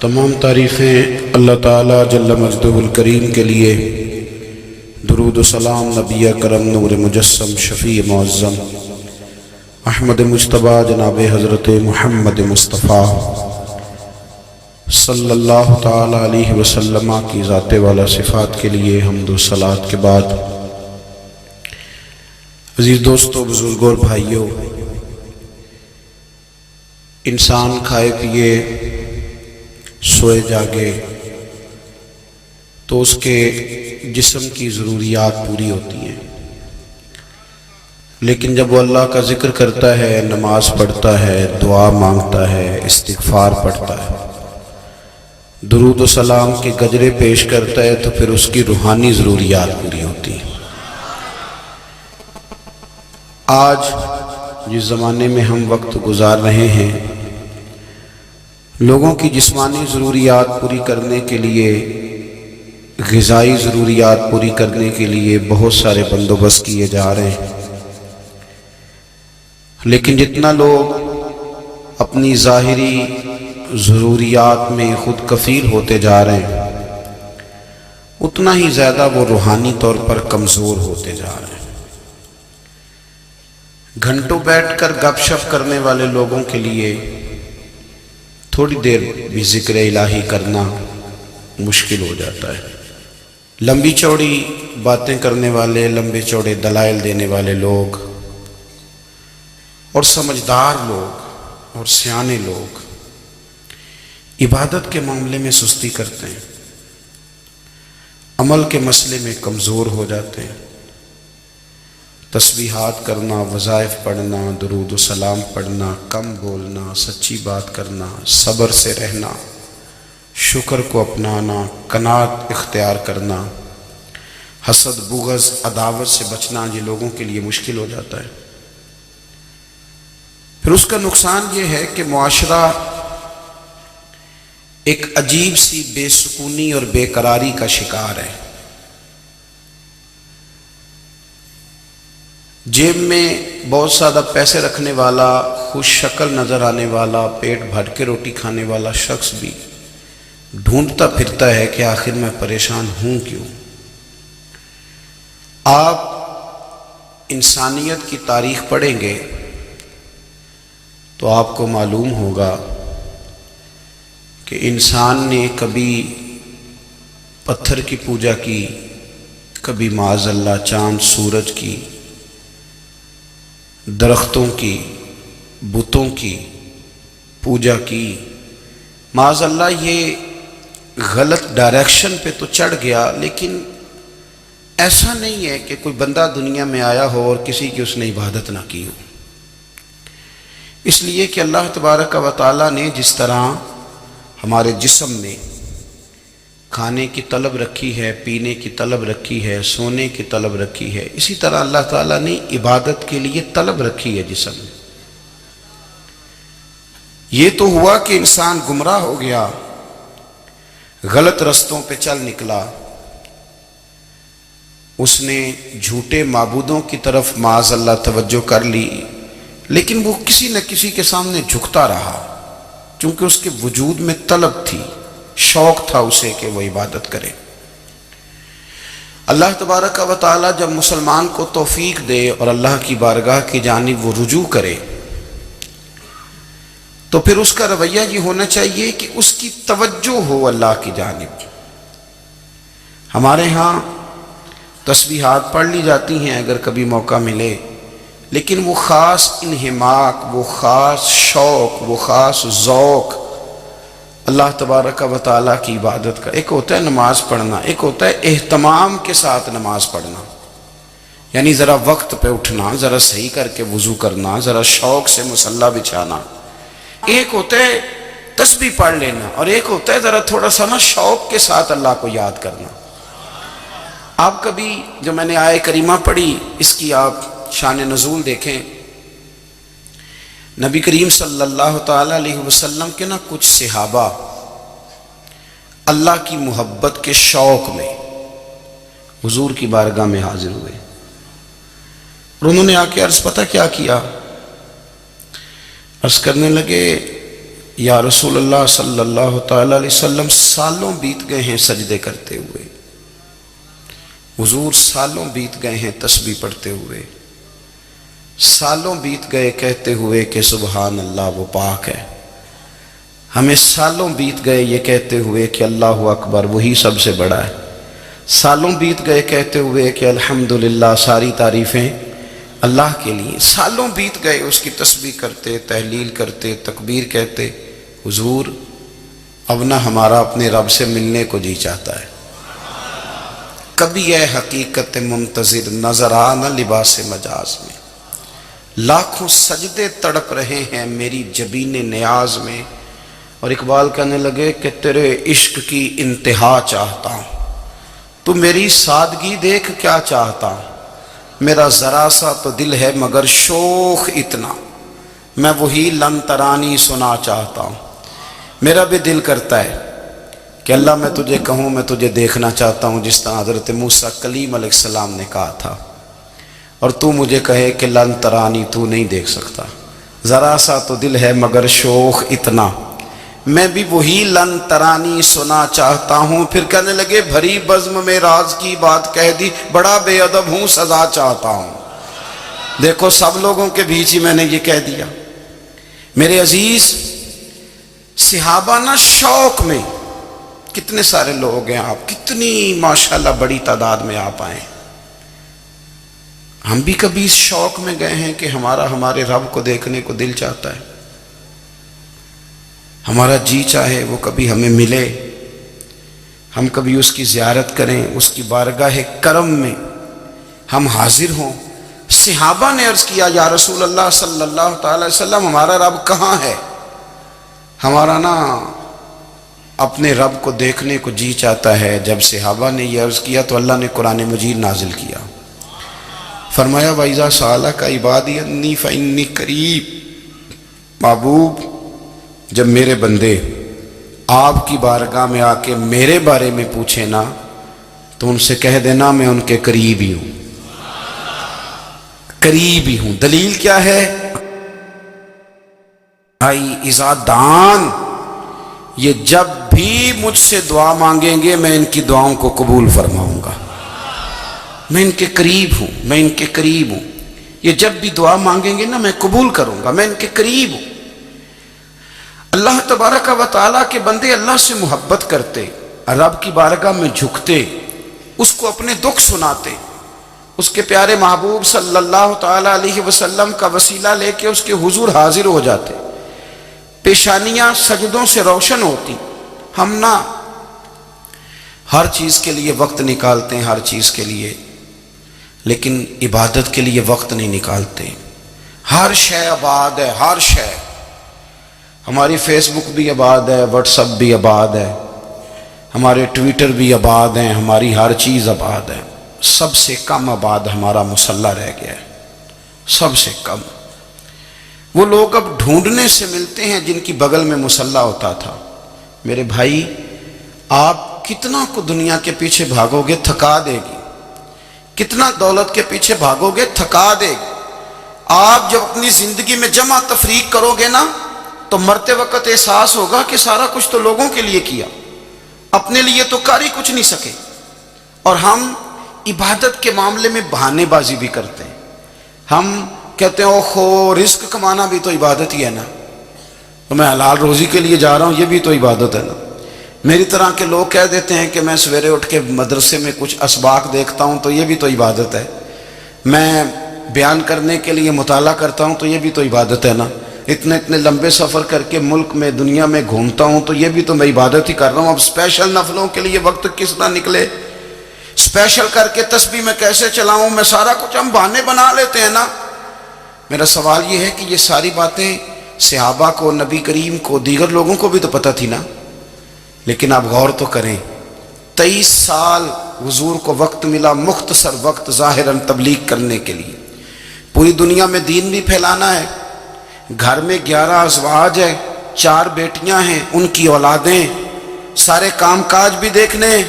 تمام تعریفیں اللہ تعالیٰ جل مجدہ الکریم کے لیے، درود و سلام نبی کرم نور مجسم شفیع معظم احمد مجتبیٰ جناب حضرت محمد مصطفیٰ صلی اللہ تعالیٰ علیہ وسلم کی ذات والا صفات کے لیے حمد و صلوات کے بعد، عزیز دوستو، بزرگوں اور بھائیوں، انسان کھائے پیے سوئے جاگے تو اس کے جسم کی ضروریات پوری ہوتی ہیں، لیکن جب وہ اللہ کا ذکر کرتا ہے، نماز پڑھتا ہے، دعا مانگتا ہے، استغفار پڑھتا ہے، درود و سلام کے گجرے پیش کرتا ہے، تو پھر اس کی روحانی ضروریات پوری ہوتی ہیں۔ آج جس زمانے میں ہم وقت گزار رہے ہیں، لوگوں کی جسمانی ضروریات پوری کرنے کے لیے، غذائی ضروریات پوری کرنے کے لیے بہت سارے بندوبست کیے جا رہے ہیں، لیکن جتنا لوگ اپنی ظاہری ضروریات میں خود کفیل ہوتے جا رہے ہیں، اتنا ہی زیادہ وہ روحانی طور پر کمزور ہوتے جا رہے ہیں۔ گھنٹوں بیٹھ کر گپ شپ کرنے والے لوگوں کے لیے تھوڑی دیر بھی ذکر الہی کرنا مشکل ہو جاتا ہے۔ لمبی چوڑی باتیں کرنے والے، لمبے چوڑے دلائل دینے والے لوگ اور سمجھدار لوگ اور سیانے لوگ عبادت کے معاملے میں سستی کرتے ہیں، عمل کے مسئلے میں کمزور ہو جاتے ہیں۔ تسبیحات کرنا، وظائف پڑھنا، درود و سلام پڑھنا، کم بولنا، سچی بات کرنا، صبر سے رہنا، شکر کو اپنانا، قناعت اختیار کرنا، حسد، بغض، عداوت سے بچنا، یہ لوگوں کے لیے مشکل ہو جاتا ہے۔ پھر اس کا نقصان یہ ہے کہ معاشرہ ایک عجیب سی بے سکونی اور بے قراری کا شکار ہے۔ جیب میں بہت زیادہ پیسے رکھنے والا، خوش شکل نظر آنے والا، پیٹ بھر کے روٹی کھانے والا شخص بھی ڈھونڈتا پھرتا ہے کہ آخر میں پریشان ہوں کیوں۔ آپ انسانیت کی تاریخ پڑھیں گے تو آپ کو معلوم ہوگا کہ انسان نے کبھی پتھر کی پوجا کی، کبھی معاذ اللہ چاند سورج کی، درختوں کی، بتوں کی پوجا کی۔ معاذ اللہ یہ غلط ڈائریکشن پہ تو چڑھ گیا، لیکن ایسا نہیں ہے کہ کوئی بندہ دنیا میں آیا ہو اور کسی کی اس نے عبادت نہ کی ہو۔ اس لیے کہ اللہ تبارک و تعالیٰ نے جس طرح ہمارے جسم میں کھانے کی طلب رکھی ہے، پینے کی طلب رکھی ہے، سونے کی طلب رکھی ہے، اسی طرح اللہ تعالیٰ نے عبادت کے لیے طلب رکھی ہے جسم میں۔ یہ تو ہوا کہ انسان گمراہ ہو گیا، غلط رستوں پہ چل نکلا، اس نے جھوٹے معبودوں کی طرف معاذ اللہ توجہ کر لی، لیکن وہ کسی نہ کسی کے سامنے جھکتا رہا، چونکہ اس کے وجود میں طلب تھی، شوق تھا اسے کہ وہ عبادت کرے۔ اللہ تبارک و تعالیٰ جب مسلمان کو توفیق دے اور اللہ کی بارگاہ کی جانب وہ رجوع کرے، تو پھر اس کا رویہ یہ ہونا چاہیے کہ اس کی توجہ ہو اللہ کی جانب۔ ہمارے ہاں تسبیحات پڑھ لی جاتی ہیں اگر کبھی موقع ملے، لیکن وہ خاص انہماک، وہ خاص شوق، وہ خاص ذوق اللہ تبارک و تعالیٰ کی عبادت کا، ایک ہوتا ہے نماز پڑھنا، ایک ہوتا ہے اہتمام کے ساتھ نماز پڑھنا، یعنی ذرا وقت پہ اٹھنا، ذرا صحیح کر کے وضو کرنا، ذرا شوق سے مصلی بچھانا۔ ایک ہوتا ہے تسبیح پڑھ لینا، اور ایک ہوتا ہے ذرا تھوڑا سا شوق کے ساتھ اللہ کو یاد کرنا۔ آپ کبھی جو میں نے آیت کریمہ پڑھی، اس کی آپ شان نزول دیکھیں۔ نبی کریم صلی اللہ تعالیٰ علیہ وسلم کے کچھ صحابہ اللہ کی محبت کے شوق میں حضور کی بارگاہ میں حاضر ہوئے، اور انہوں نے آ کے عرض پتہ کیا کیا؟ عرض کرنے لگے یا رسول اللہ صلی اللہ تعالی علیہ وسلم سالوں بیت گئے ہیں سجدے کرتے ہوئے، حضور سالوں بیت گئے ہیں تسبیح پڑھتے ہوئے، سالوں بیت گئے کہتے ہوئے کہ سبحان اللہ وہ پاک ہے، ہمیں سالوں بیت گئے یہ کہتے ہوئے کہ اللہ اکبر وہی سب سے بڑا ہے، سالوں بیت گئے کہتے ہوئے کہ الحمدللہ ساری تعریفیں اللہ کے لیے، سالوں بیت گئے اس کی تسبیح کرتے، تحلیل کرتے، تکبیر کہتے۔ حضور اب نہ ہمارا اپنے رب سے ملنے کو جی چاہتا ہے، کبھی اے حقیقت منتظر نظر آ نہ لباس مجاز میں، لاکھوں سجدے تڑپ رہے ہیں میری جبین نیاز میں۔ اور اقبال کہنے لگے کہ تیرے عشق کی انتہا چاہتا ہوں، تو میری سادگی دیکھ کیا چاہتا ہوں، میرا ذرا سا تو دل ہے مگر شوق اتنا، میں وہی لن ترانی سنا چاہتا ہوں۔ میرا بھی دل کرتا ہے کہ اللہ میں تجھے کہوں میں تجھے دیکھنا چاہتا ہوں، جس طرح حضرت موسیٰ کلیم علیہ السلام نے کہا تھا، اور تو مجھے کہے کہ لن ترانی تو نہیں دیکھ سکتا، ذرا سا تو دل ہے مگر شوق اتنا، میں بھی وہی لن ترانی سنا چاہتا ہوں۔ پھر کہنے لگے بھری بزم میں راز کی بات کہہ دی، بڑا بے ادب ہوں سزا چاہتا ہوں۔ دیکھو سب لوگوں کے بیچ ہی میں نے یہ کہہ دیا۔ میرے عزیز صحابہ نہ شوق میں، کتنے سارے لوگ ہیں آپ، کتنی ماشاءاللہ بڑی تعداد میں آپ آئیں، ہم بھی کبھی اس شوق میں گئے ہیں کہ ہمارے رب کو دیکھنے کو دل چاہتا ہے، ہمارا جی چاہے وہ کبھی ہمیں ملے، ہم کبھی اس کی زیارت کریں، اس کی بارگاہ کرم میں ہم حاضر ہوں۔ صحابہ نے عرض کیا یا رسول اللہ صلی اللہ تعالی وسلم ہمارا رب کہاں ہے؟ ہمارا نا اپنے رب کو دیکھنے کو جی چاہتا ہے۔ جب صحابہ نے یہ عرض کیا تو اللہ نے قرآن مجید نازل کیا، فرمایا وَإِذَا سَأَلَكَ عِبَادِي عَنِّي فَإِنِّي قَرِيبٌ، محبوب جب میرے بندے آپ کی بارگاہ میں آ کے میرے بارے میں پوچھیں نا تو ان سے کہہ دینا میں ان کے قریب ہی ہوں، قریب ہی ہوں۔ دلیل کیا ہے؟ اذا دان، یہ جب بھی مجھ سے دعا مانگیں گے میں ان کی دعاؤں کو قبول فرماؤں گا، میں ان کے قریب ہوں، میں ان کے قریب ہوں۔ یہ جب بھی دعا مانگیں گے نا میں قبول کروں گا، میں ان کے قریب ہوں۔ اللہ تبارک و تعالیٰ کے بندے اللہ سے محبت کرتے، رب کی بارگاہ میں جھکتے، اس کو اپنے دکھ سناتے، اس کے پیارے محبوب صلی اللہ تعالیٰ علیہ وسلم کا وسیلہ لے کے اس کے حضور حاضر ہو جاتے، پیشانیاں سجدوں سے روشن ہوتی۔ ہم نہ ہر چیز کے لیے وقت نکالتے ہیں، ہر چیز کے لیے، لیکن عبادت کے لیے وقت نہیں نکالتے۔ ہر شے آباد ہے، ہر شے، ہماری فیس بک بھی آباد ہے، واٹس ایپ بھی آباد ہے، ہمارے ٹویٹر بھی آباد ہیں، ہماری ہر چیز آباد ہے۔ سب سے کم آباد ہمارا مصلی رہ گیا ہے، سب سے کم۔ وہ لوگ اب ڈھونڈنے سے ملتے ہیں جن کی بغل میں مصلی ہوتا تھا۔ میرے بھائی آپ کتنا کو دنیا کے پیچھے بھاگو گے تھکا دے گی، کتنا دولت کے پیچھے بھاگو گے تھکا دے گی۔ آپ جب اپنی زندگی میں جمع تفریق کرو گے نا تو مرتے وقت احساس ہوگا کہ سارا کچھ تو لوگوں کے لیے کیا، اپنے لیے تو کر ہی کچھ نہیں سکے۔ اور ہم عبادت کے معاملے میں بہانے بازی بھی کرتے ہیں، ہم کہتے ہیں اوہو رزق کمانا بھی تو عبادت ہی ہے نا، تو میں حلال روزی کے لیے جا رہا ہوں، یہ بھی تو عبادت ہے نا۔ میری طرح کے لوگ کہہ دیتے ہیں کہ میں سویرے اٹھ کے مدرسے میں کچھ اسباق دیکھتا ہوں تو یہ بھی تو عبادت ہے، میں بیان کرنے کے لیے مطالعہ کرتا ہوں تو یہ بھی تو عبادت ہے نا، اتنے لمبے سفر کر کے ملک میں دنیا میں گھومتا ہوں تو یہ بھی تو میں عبادت ہی کر رہا ہوں۔ اب اسپیشل نفلوں کے لیے وقت کس طرح نکلے، اسپیشل کر کے تسبیح میں کیسے چلاؤں، میں سارا کچھ ہم بہانے بنا لیتے ہیں نا۔ میرا سوال یہ ہے کہ یہ ساری باتیں صحابہ کو، نبی کریم کو، دیگر لوگوں کو بھی تو پتہ تھی نا، لیکن آپ غور تو کریں 23 سال حضور کو وقت ملا، مختصر وقت ظاہراً تبلیغ کرنے کے لیے، پوری دنیا میں دین بھی پھیلانا ہے۔ گھر میں 11 ازواج ہے، 4 بیٹیاں ہیں، ان کی اولادیں، سارے کام کاج بھی دیکھنے ہیں،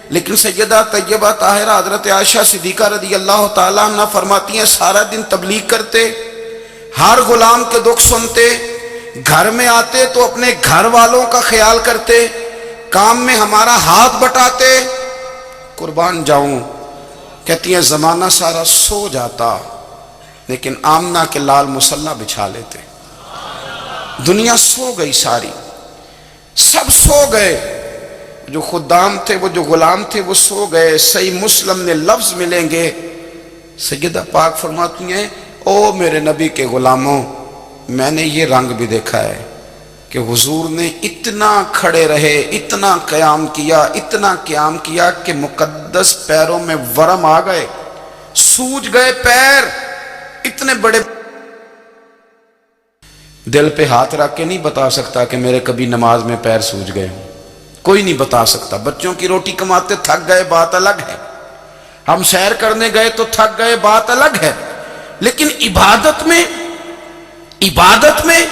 لیکن سیدہ طیبہ طاہرہ حضرت عائشہ صدیقہ رضی اللہ تعالیٰ عنہ فرماتی ہیں سارا دن تبلیغ کرتے، ہر غلام کے دکھ سنتے، گھر میں آتے تو اپنے گھر والوں کا خیال کرتے، کام میں ہمارا ہاتھ بٹاتے۔ قربان جاؤں، کہتی ہیں زمانہ سارا سو جاتا لیکن آمنہ کے لال مصلی بچھا لیتے۔ دنیا سو گئی، ساری سب سو گئے، جو خدام تھے، وہ جو غلام تھے، وہ سو گئے۔ صحیح مسلم میں لفظ ملیں گے، سیدہ پاک فرماتی ہیں او میرے نبی کے غلاموں، میں نے یہ رنگ بھی دیکھا ہے کہ حضور نے اتنا کھڑے رہے، اتنا قیام کیا، اتنا قیام کیا کہ مقدس پیروں میں ورم آ گئے، سوج گئے پیر، اتنے بڑے۔ دل پہ ہاتھ رکھ کے نہیں بتا سکتا کہ میرے کبھی نماز میں پیر سوج گئے ہوں، کوئی نہیں بتا سکتا۔ بچوں کی روٹی کماتے تھک گئے، بات الگ ہے، ہم سیر کرنے گئے تو تھک گئے، بات الگ ہے، لیکن عبادت میں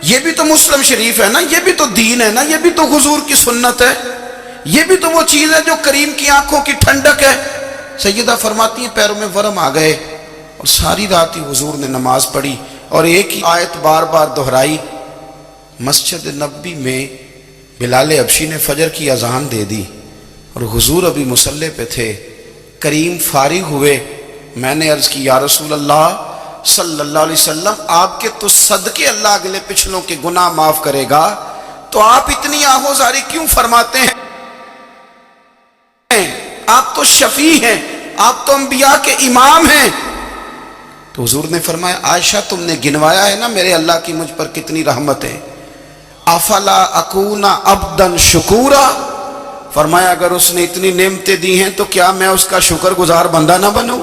یہ بھی تو مسلم شریف ہے نا، یہ بھی تو دین ہے نا، یہ بھی تو حضور کی سنت ہے، یہ بھی تو وہ چیز ہے جو کریم کی آنکھوں کی ٹھنڈک ہے۔ سیدہ فرماتی ہیں پیروں میں ورم آ گئے، اور ساری رات ہی حضور نے نماز پڑھی اور ایک ہی آیت بار بار دہرائی۔ مسجد نبوی میں بلال حبشی نے فجر کی اذان دے دی اور حضور ابھی مصلی پہ تھے، کریم فارغ ہوئے۔ میں نے عرض کی یا رسول اللہ صلی اللہ علیہ وسلم، آپ کے تو صدقے اللہ اگلے پچھلوں کے گناہ معاف کرے گا، تو آپ اتنی آہوزاری کیوں فرماتے ہیں؟ آپ تو شفیع ہیں، آپ تو انبیاء کے امام ہیں۔ تو حضور نے فرمایا عائشہ تم نے گنوایا ہے نا میرے اللہ کی مجھ پر کتنی رحمت ہے، افلا اکون عبدا شکورا، فرمایا اگر اس نے اتنی نعمتیں دی ہیں تو کیا میں اس کا شکر گزار بندہ نہ بنوں؟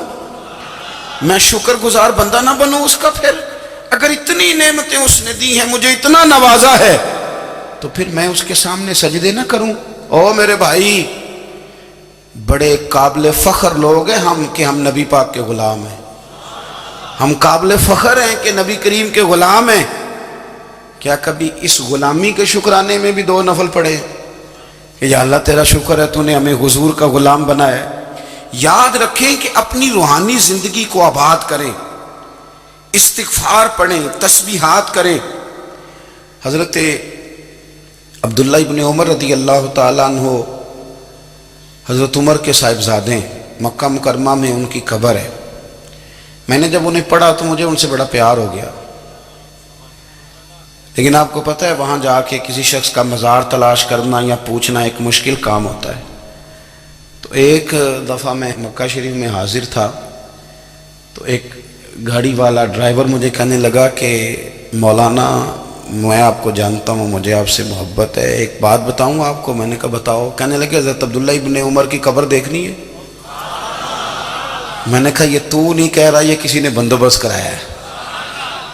میں شکر گزار بندہ نہ بنوں اس کا؟ پھر اگر اتنی نعمتیں اس نے دی ہیں، مجھے اتنا نوازا ہے، تو پھر میں اس کے سامنے سجدے نہ کروں؟ او میرے بھائی، بڑے قابل فخر لوگ ہیں ہم کہ ہم نبی پاک کے غلام ہیں، ہم قابل فخر ہیں کہ نبی کریم کے غلام ہیں۔ کیا کبھی اس غلامی کے شکرانے میں بھی دو نفل پڑھے کہ یا اللہ تیرا شکر ہے تو نے ہمیں حضور کا غلام بنایا ہے؟ یاد رکھیں کہ اپنی روحانی زندگی کو آباد کریں، استغفار پڑھیں، تسبیحات کریں۔ حضرت عبداللہ ابن عمر رضی اللہ تعالیٰ عنہ حضرت عمر کے صاحبزادے، مکہ مکرمہ میں ان کی قبر ہے۔ میں نے جب انہیں پڑھا تو مجھے ان سے بڑا پیار ہو گیا، لیکن آپ کو پتہ ہے وہاں جا کے کسی شخص کا مزار تلاش کرنا یا پوچھنا ایک مشکل کام ہوتا ہے۔ تو ایک دفعہ میں مکہ شریف میں حاضر تھا، تو ایک گاڑی والا ڈرائیور مجھے کہنے لگا کہ مولانا میں آپ کو جانتا ہوں، مجھے آپ سے محبت ہے، ایک بات بتاؤں آپ کو؟ میں نے کہا بتاؤ۔ کہنے لگے حضرت عبداللہ ابن عمر کی قبر دیکھنی ہے۔ میں نے کہا یہ تو نہیں کہہ رہا، یہ کسی نے بندوبست کرایا ہے،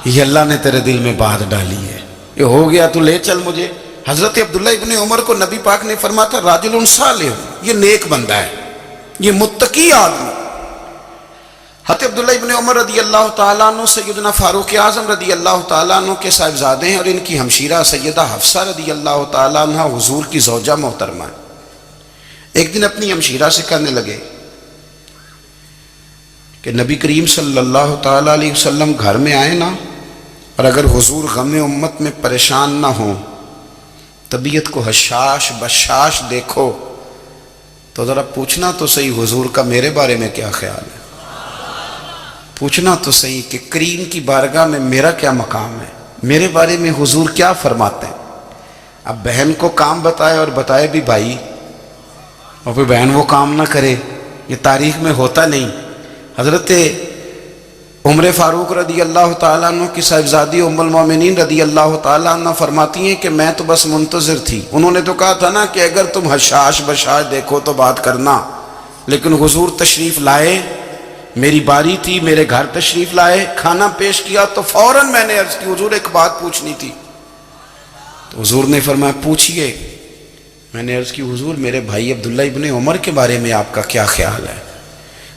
یہ اللہ نے تیرے دل میں بات ڈالی ہے، یہ ہو گیا تو لے چل مجھے۔ حضرت عبداللہ ابن عمر کو نبی پاک نے فرمایا تھا راجل صالح، یہ نیک بندہ ہے، یہ متقی آدمی۔ حضرت عبداللہ ابن عمر رضی اللہ تعالیٰ عنہ سیدنا فاروق اعظم رضی اللہ تعالیٰ عنہ کے صاحبزادے ہیں، اور ان کی ہمشیرہ سیدہ حفصہ رضی اللہ تعالیٰ عنہ حضور کی زوجہ محترمہ ہے۔ ایک دن اپنی ہمشیرہ سے کہنے لگے کہ نبی کریم صلی اللہ تعالیٰ علیہ وسلم گھر میں آئے نا، اور اگر حضور غم امت میں پریشان نہ ہوں، طبیعت کو حشاش بشاش دیکھو، تو ذرا پوچھنا تو صحیح حضور کا میرے بارے میں کیا خیال ہے، پوچھنا تو صحیح کہ کریم کی بارگاہ میں میرا کیا مقام ہے، میرے بارے میں حضور کیا فرماتے ہیں۔ اب بہن کو کام بتائے اور بتائے بھی بھائی، اور پھر بہن وہ کام نہ کرے، یہ تاریخ میں ہوتا نہیں۔ حضرت عمر فاروق رضی اللہ تعالیٰ عنہ کی صاحبزادی ام المومنین رضی اللہ تعالیٰ عنہ فرماتی ہیں کہ میں تو بس منتظر تھی، انہوں نے تو کہا تھا نا کہ اگر تم حشاش بشاش دیکھو تو بات کرنا، لیکن حضور تشریف لائے، میری باری تھی، میرے گھر تشریف لائے، کھانا پیش کیا تو فوراً میں نے عرض کی حضور ایک بات پوچھنی تھی۔ تو حضور نے فرمایا پوچھئے۔ میں نے عرض کی حضور میرے بھائی عبداللہ ابن عمر کے بارے میں آپ کا کیا خیال ہے؟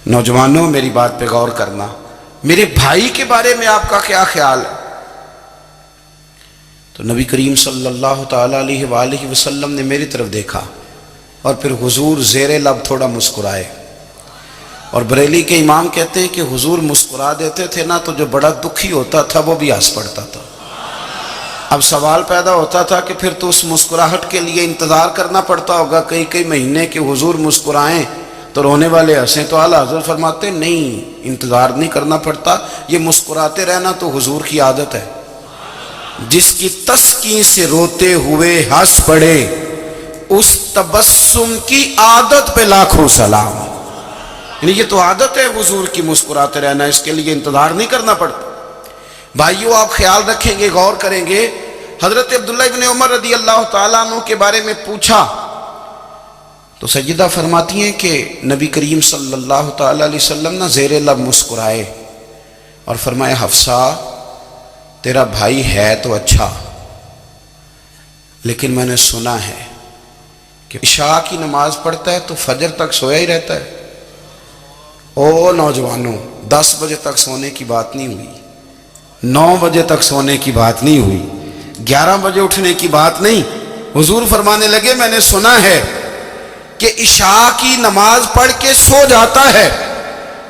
نوجوانوں میری بات پہ غور کرنا، میرے بھائی کے بارے میں آپ کا کیا خیال ہے؟ تو نبی کریم صلی اللہ تعالیٰ علیہ وآلہ وسلم نے میری طرف دیکھا، اور پھر حضور زیر لب تھوڑا مسکرائے، اور بریلی کے امام کہتے ہیں کہ حضور مسکرا دیتے تھے نا تو جو بڑا دکھی ہوتا تھا وہ بھی ہنس پڑتا تھا۔ اب سوال پیدا ہوتا تھا کہ پھر تو اس مسکراہٹ کے لیے انتظار کرنا پڑتا ہوگا کئی کئی مہینے کہ حضور مسکرائیں تو رونے والے ہنسیں، تو اعلیٰ حضرت فرماتے نہیں، انتظار نہیں کرنا پڑتا، یہ مسکراتے رہنا تو حضور کی عادت ہے۔ جس کی تسکین سے روتے ہوئے ہنس پڑے اس تبسم کی عادت پہ لاکھوں سلام۔ یعنی یہ تو عادت ہے حضور کی مسکراتے رہنا، اس کے لیے انتظار نہیں کرنا پڑتا۔ بھائیو آپ خیال رکھیں گے، غور کریں گے، حضرت عبداللہ ابن عمر رضی اللہ تعالیٰ عنہ کے بارے میں پوچھا تو سیدہ فرماتی ہیں کہ نبی کریم صلی اللہ تعالیٰ علیہ وسلم نہ زیر لب مسکرائے اور فرمایا حفصہ تیرا بھائی ہے تو اچھا، لیکن میں نے سنا ہے کہ عشاء کی نماز پڑھتا ہے تو فجر تک سویا ہی رہتا ہے۔ او نوجوانوں، 10 بجے تک سونے کی بات نہیں ہوئی، 9 بجے تک سونے کی بات نہیں ہوئی، 11 بجے اٹھنے کی بات نہیں۔ حضور فرمانے لگے میں نے سنا ہے کہ عشاء کی نماز پڑھ کے سو جاتا ہے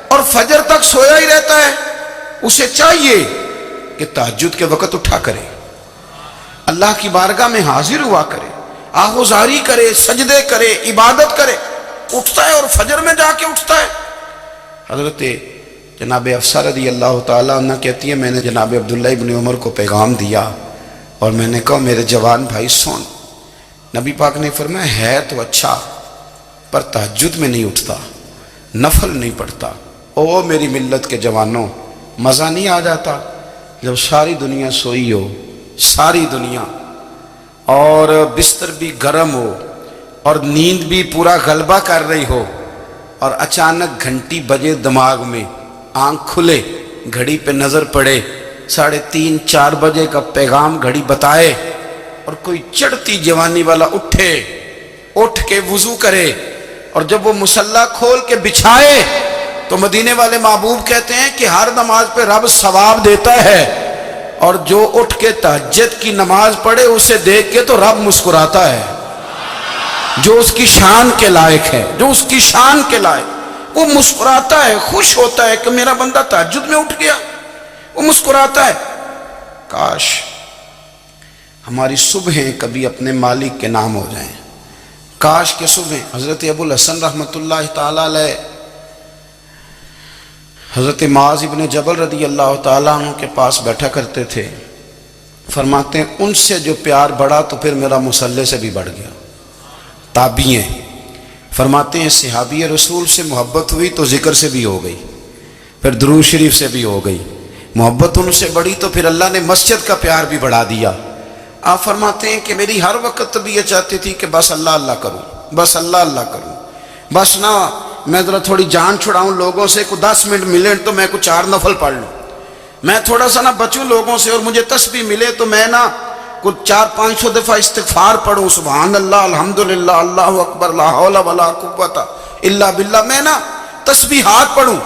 اور فجر تک سویا ہی رہتا ہے، اسے چاہیے کہ تہجد کے وقت اٹھا کرے، اللہ کی بارگاہ میں حاضر ہوا کرے، آہوزاری کرے، سجدے کرے، عبادت کرے، اٹھتا ہے اور فجر میں جا کے اٹھتا ہے۔ حضرت جناب حفصہ رضی اللہ تعالیٰ عنہ کہتی ہے میں نے جناب عبداللہ ابن عمر کو پیغام دیا اور میں نے کہا میرے جوان بھائی سن، نبی پاک نے فرمایا ہے تو اچھا پر تہجد میں نہیں اٹھتا، نفل نہیں پڑھتا۔ او میری ملت کے جوانوں، مزہ نہیں آ جاتا جب ساری دنیا سوئی ہو، ساری دنیا، اور بستر بھی گرم ہو اور نیند بھی پورا غلبہ کر رہی ہو، اور اچانک گھنٹی بجے دماغ میں، آنکھ کھلے، گھڑی پہ نظر پڑے، 3:30 4 بجے کا پیغام گھڑی بتائے، اور کوئی چڑھتی جوانی والا اٹھ کے وضو کرے، اور جب وہ مصلی کھول کے بچھائے تو مدینے والے محبوب کہتے ہیں کہ ہر نماز پہ رب ثواب دیتا ہے، اور جو اٹھ کے تہجد کی نماز پڑھے اسے دیکھ کے تو رب مسکراتا ہے، جو اس کی شان کے لائق ہے، جو اس کی شان کے لائق، وہ مسکراتا ہے، خوش ہوتا ہے کہ میرا بندہ تہجد میں اٹھ گیا، وہ مسکراتا ہے۔ کاش ہماری صبحیں کبھی اپنے مالک کے نام ہو جائیں، کاش کے صبح۔ حضرت ابو الحسن رحمۃ اللہ تعالیٰ علیہ حضرت معاذ ابن جبل رضی اللہ تعالیٰ عنہ کے پاس بیٹھا کرتے تھے، فرماتے ہیں ان سے جو پیار بڑھا تو پھر میرا مصلی سے بھی بڑھ گیا۔ تابعی ہیں، فرماتے ہیں صحابی رسول سے محبت ہوئی تو ذکر سے بھی ہو گئی، پھر درود شریف سے بھی ہو گئی، محبت ان سے بڑھی تو پھر اللہ نے مسجد کا پیار بھی بڑھا دیا۔ آپ فرماتے ہیں کہ میری ہر وقت طبیعت چاہتی تھی کہ بس اللہ اللہ کروں، بس اللہ اللہ کروں، بس نہ میں ذرا تھوڑی جان چھڑاؤں لوگوں سے، کوئی 10 منٹ ملے تو میں کوئی 4 نفل پڑھ لوں، میں تھوڑا سا نہ بچوں لوگوں سے، اور مجھے تسبیح ملے تو میں نہ کچھ 400-500 دفعہ استغفار پڑھوں، سبحان اللہ، الحمدللہ، اللہ اکبر، لا حول ولا قوت الا باللہ، میں نہ تسبیحات پڑھوں۔